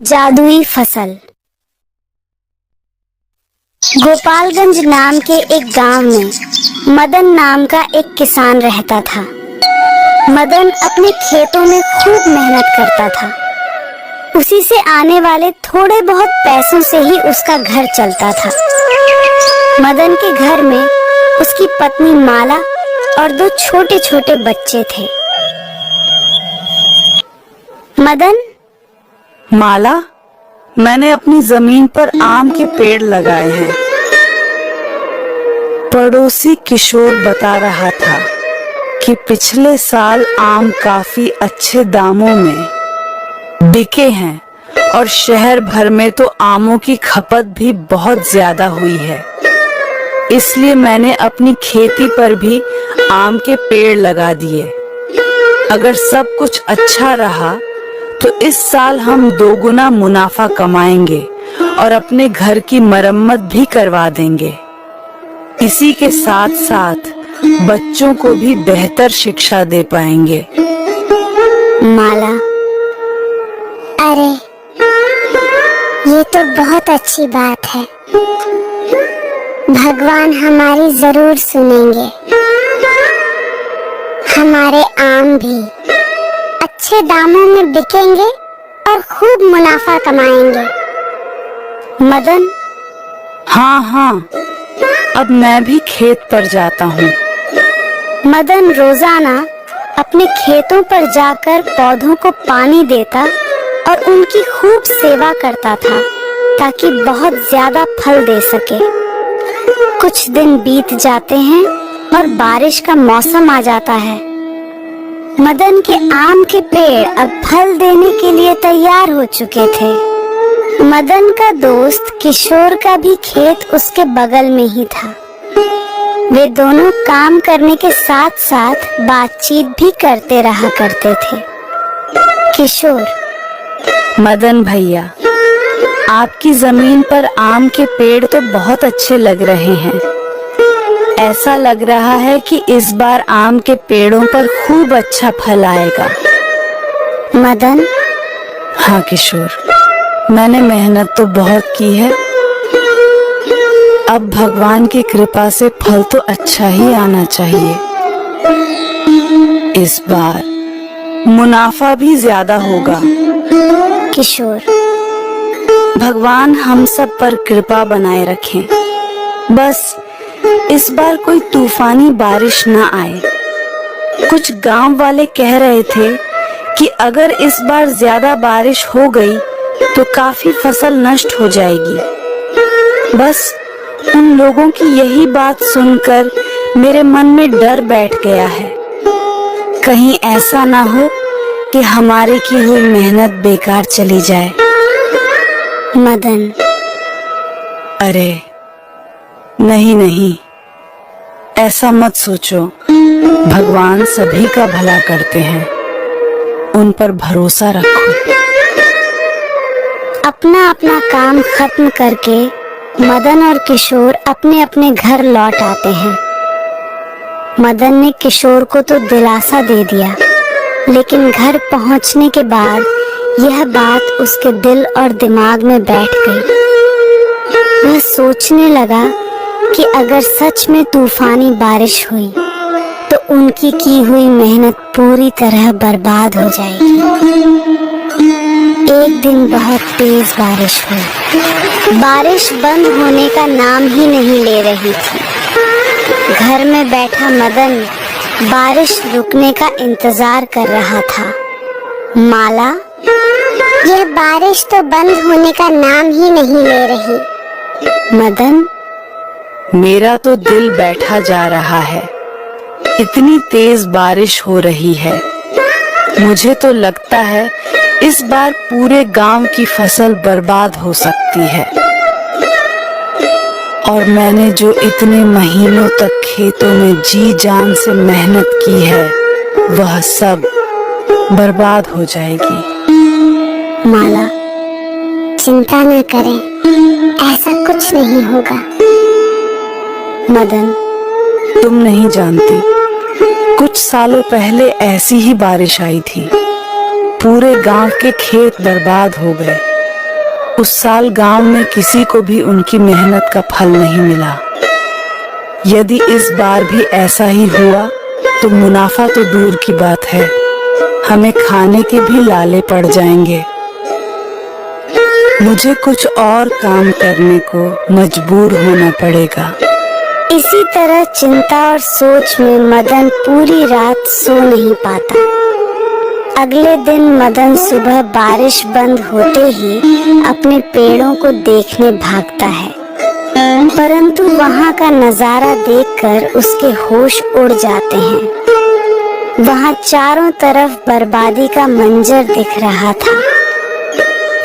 जादुई फसल। गोपालगंज नाम के एक गांव में मदन नाम का एक किसान रहता था। मदन अपने खेतों में खूब मेहनत करता था। उसी से आने वाले थोड़े बहुत पैसों से ही उसका घर चलता था। मदन के घर में उसकी पत्नी माला और दो छोटे छोटे बच्चे थे। मदन, माला, मैंने अपनी जमीन पर आम के पेड़ लगाए हैं। पड़ोसी किशोर बता रहा था कि पिछले साल आम काफी अच्छे दामों में बिके हैं और शहर भर में तो आमों की खपत भी बहुत ज्यादा हुई है। इसलिए मैंने अपनी खेती पर भी आम के पेड़ लगा दिए। अगर सब कुछ अच्छा रहा तो इस साल हम दोगुना मुनाफा कमाएंगे और अपने घर की मरम्मत भी करवा देंगे। इसी के साथ साथ बच्चों को भी बेहतर शिक्षा दे पाएंगे। माला, अरे ये तो बहुत अच्छी बात है। भगवान हमारी जरूर सुनेंगे। हमारे आम भी अच्छे दामों में बिकेंगे और खूब मुनाफा कमाएंगे। मदन, हाँ, अब मैं भी खेत पर जाता हूँ। मदन रोजाना अपने खेतों पर जाकर पौधों को पानी देता और उनकी खूब सेवा करता था ताकि बहुत ज्यादा फल दे सके। कुछ दिन बीत जाते हैं और बारिश का मौसम आ जाता है। मदन के आम के पेड़ अब फल देने के लिए तैयार हो चुके थे। मदन का दोस्त किशोर का भी खेत उसके बगल में ही था। वे दोनों काम करने के साथ साथ बातचीत भी करते रहा करते थे। किशोर, मदन भैया, आपकी जमीन पर आम के पेड़ तो बहुत अच्छे लग रहे हैं। ऐसा लग रहा है कि इस बार आम के पेड़ों पर खूब अच्छा फल आएगा। मदन, हाँ किशोर, मैंने मेहनत तो बहुत की है। अब भगवान की कृपा से फल तो अच्छा ही आना चाहिए। इस बार मुनाफा भी ज्यादा होगा। किशोर, भगवान हम सब पर कृपा बनाए रखें। बस इस बार कोई तूफानी बारिश ना आए। कुछ गांव वाले कह रहे थे कि अगर इस बार ज्यादा बारिश हो गई तो काफी फसल नष्ट हो जाएगी। बस उन लोगों की यही बात सुनकर मेरे मन में डर बैठ गया है। कहीं ऐसा ना हो कि हमारे की हुई मेहनत बेकार चली जाए। मदन, अरे नहीं, ऐसा मत सोचो। भगवान सभी का भला करते हैं, उन पर भरोसा रखो। अपना अपना काम खत्म करके मदन और किशोर अपने अपने घर लौट आते हैं। मदन ने किशोर को तो दिलासा दे दिया, लेकिन घर पहुंचने के बाद यह बात उसके दिल और दिमाग में बैठ गई। वह सोचने लगा कि अगर सच में तूफानी बारिश हुई तो उनकी की हुई मेहनत पूरी तरह बर्बाद हो जाएगी। एक दिन बहुत तेज बारिश हुई। बारिश बंद होने का नाम ही नहीं ले रही थी। घर में बैठा मदन बारिश रुकने का इंतजार कर रहा था। माला, यह बारिश तो बंद होने का नाम ही नहीं ले रही। मदन, मेरा तो दिल बैठा जा रहा है। इतनी तेज बारिश हो रही है। मुझे तो लगता है इस बार पूरे गांव की फसल बर्बाद हो सकती है। और मैंने जो इतने महीनों तक खेतों में जी जान से मेहनत की है, वह सब बर्बाद हो जाएगी। माला, चिंता न करें, ऐसा कुछ नहीं होगा। मदन, तुम नहीं जानती, कुछ सालों पहले ऐसी ही बारिश आई थी। पूरे गांव के खेत बर्बाद हो गए। उस साल गांव में किसी को भी उनकी मेहनत का फल नहीं मिला। यदि इस बार भी ऐसा ही हुआ तो मुनाफा तो दूर की बात है, हमें खाने के भी लाले पड़ जाएंगे। मुझे कुछ और काम करने को मजबूर होना पड़ेगा। इसी तरह चिंता और सोच में मदन पूरी रात सो नहीं पाता। अगले दिन मदन सुबह बारिश बंद होते ही अपने पेड़ों को देखने भागता है, परंतु वहाँ का नजारा देखकर उसके होश उड़ जाते हैं। वहाँ चारों तरफ बर्बादी का मंजर दिख रहा था।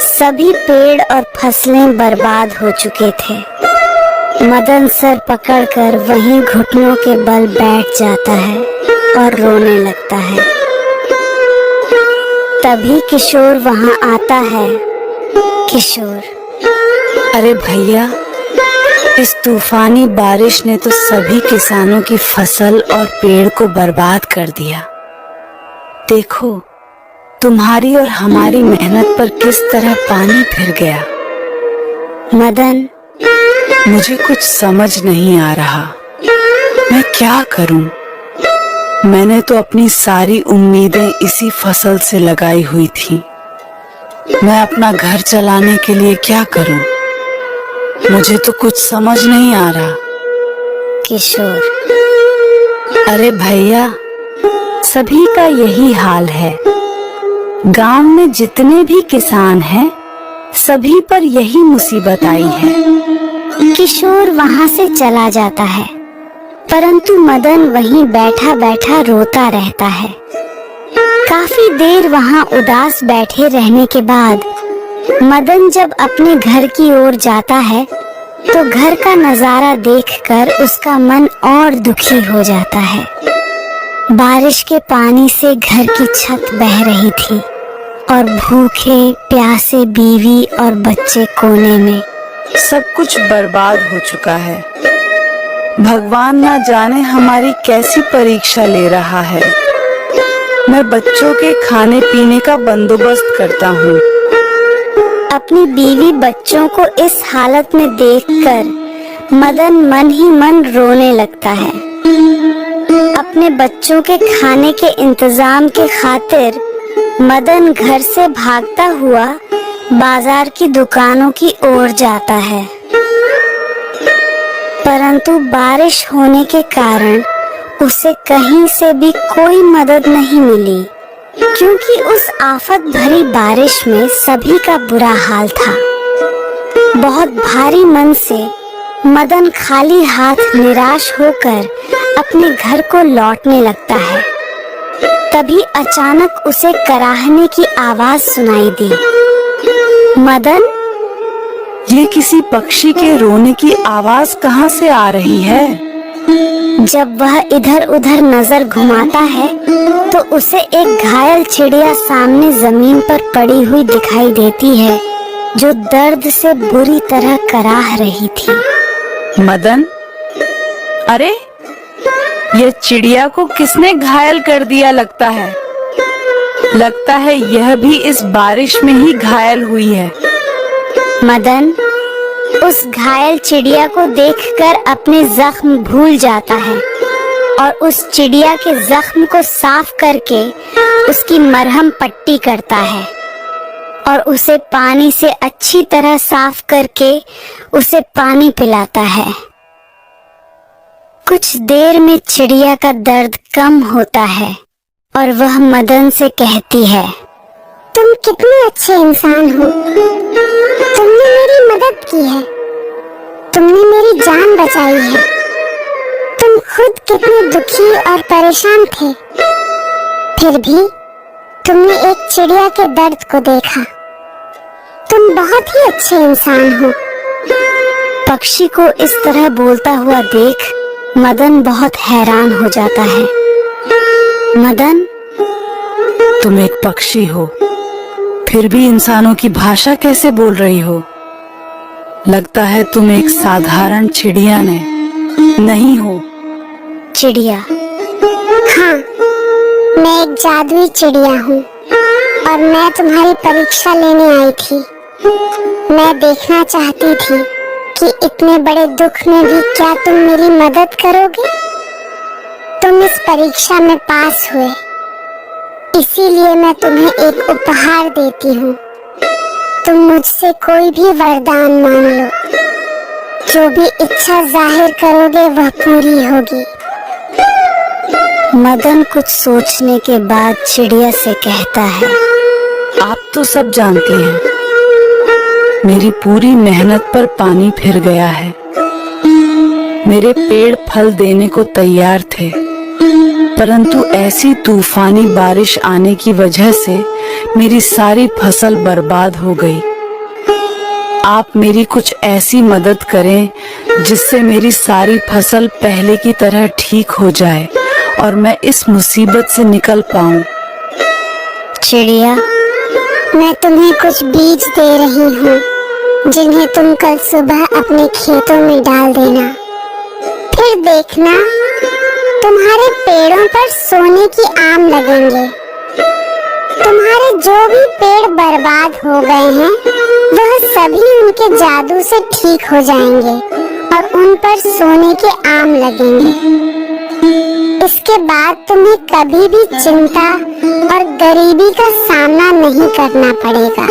सभी पेड़ और फसलें बर्बाद हो चुके थे। मदन सर पकड़कर वहीं घुटनों के बल बैठ जाता है और रोने लगता है। तभी किशोर वहाँ आता है। किशोर, अरे भैया, इस तूफानी बारिश ने तो सभी किसानों की फसल और पेड़ को बर्बाद कर दिया। देखो, तुम्हारी और हमारी मेहनत पर किस तरह पानी फिर गया। मदन, मुझे कुछ समझ नहीं आ रहा, मैं क्या करूं? मैंने तो अपनी सारी उम्मीदें इसी फसल से लगाई हुई थी। मैं अपना घर चलाने के लिए क्या करूं? मुझे तो कुछ समझ नहीं आ रहा। किशोर, अरे भैया, सभी का यही हाल है। गांव में जितने भी किसान हैं, सभी पर यही मुसीबत आई है। किशोर वहाँ से चला जाता है, परंतु मदन वहीं बैठा बैठा रोता रहता है। काफी देर वहाँ उदास बैठे रहने के बाद मदन जब अपने घर की ओर जाता है तो घर का नजारा देखकर उसका मन और दुखी हो जाता है। बारिश के पानी से घर की छत बह रही थी और भूखे प्यासे बीवी और बच्चे कोने में। सब कुछ बर्बाद हो चुका है। भगवान ना जाने हमारी कैसी परीक्षा ले रहा है। मैं बच्चों के खाने पीने का बंदोबस्त करता हूँ। अपनी बीवी बच्चों को इस हालत में देखकर मदन मन ही मन रोने लगता है। अपने बच्चों के खाने के इंतजाम के खातिर मदन घर से भागता हुआ बाजार की दुकानों की ओर जाता है, परंतु बारिश होने के कारण उसे कहीं से भी कोई मदद नहीं मिली, क्योंकि उस आफत भरी बारिश में सभी का बुरा हाल था। बहुत भारी मन से मदन खाली हाथ निराश होकर अपने घर को लौटने लगता है। तभी अचानक उसे कराहने की आवाज सुनाई दी। मदन, ये किसी पक्षी के रोने की आवाज कहाँ से आ रही है? जब वह इधर उधर नजर घुमाता है तो उसे एक घायल चिड़िया सामने जमीन पर पड़ी हुई दिखाई देती है, जो दर्द से बुरी तरह कराह रही थी। मदन, अरे ये चिड़िया को किसने घायल कर दिया? लगता है यह भी इस बारिश में ही घायल हुई है। मदन उस घायल चिड़िया को देखकर अपने जख्म भूल जाता है और उस चिड़िया के जख्म को साफ करके उसकी मरहम पट्टी करता है और उसे पानी से अच्छी तरह साफ करके उसे पानी पिलाता है। कुछ देर में चिड़िया का दर्द कम होता है और वह मदन से कहती है, तुम कितने अच्छे इंसान हो। तुमने मेरी मदद की है, तुमने मेरी जान बचाई है। तुम खुद कितने दुखी और परेशान थे, फिर भी तुमने एक चिड़िया के दर्द को देखा। तुम बहुत ही अच्छे इंसान हो। पक्षी को इस तरह बोलता हुआ देख मदन बहुत हैरान हो जाता है। मदन, तुम एक पक्षी हो, फिर भी इंसानों की भाषा कैसे बोल रही हो? लगता है तुम एक साधारण चिड़िया नहीं हो। चिड़िया? हाँ, मैं एक जादुई चिड़िया हूँ और मैं तुम्हारी परीक्षा लेने आई थी। मैं देखना चाहती थी कि इतने बड़े दुख में भी क्या तुम मेरी मदद करोगे। तुम इस परीक्षा में पास हुए, इसीलिए मैं तुम्हें एक उपहार देती हूँ। तुम मुझसे कोई भी वरदान मांग लो, जो भी इच्छा जाहिर करोगे वह पूरी होगी। मदन कुछ सोचने के बाद चिड़िया से कहता है, आप तो सब जानती हैं, मेरी पूरी मेहनत पर पानी फिर गया है। मेरे पेड़ फल देने को तैयार थे, परंतु ऐसी तूफानी बारिश आने की वजह से मेरी सारी फसल बर्बाद हो गई। आप मेरी कुछ ऐसी मदद करें जिससे मेरी सारी फसल पहले की तरह ठीक हो जाए और मैं इस मुसीबत से निकल पाऊं। चिड़िया, मैं तुम्हें कुछ बीज दे रही हूँ, जिन्हें तुम कल सुबह अपने खेतों में डाल देना। फिर देखना, तुम्हारे पेड़ों पर सोने की आम लगेंगे। तुम्हारे जो भी पेड़ बर्बाद हो गए हैं, वह सभी उनके जादू से ठीक हो जाएंगे और उन पर सोने के आम लगेंगे। इसके बाद तुम्हें कभी भी चिंता और गरीबी का सामना नहीं करना पड़ेगा।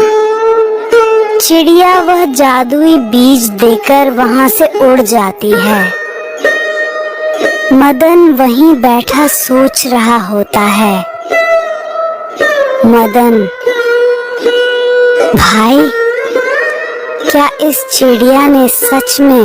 चिड़िया वह जादुई बीज देकर वहां से उड़ जाती है। मदन वहीं बैठा सोच रहा होता है। मदन, भाई, क्या इस चिड़िया ने सच में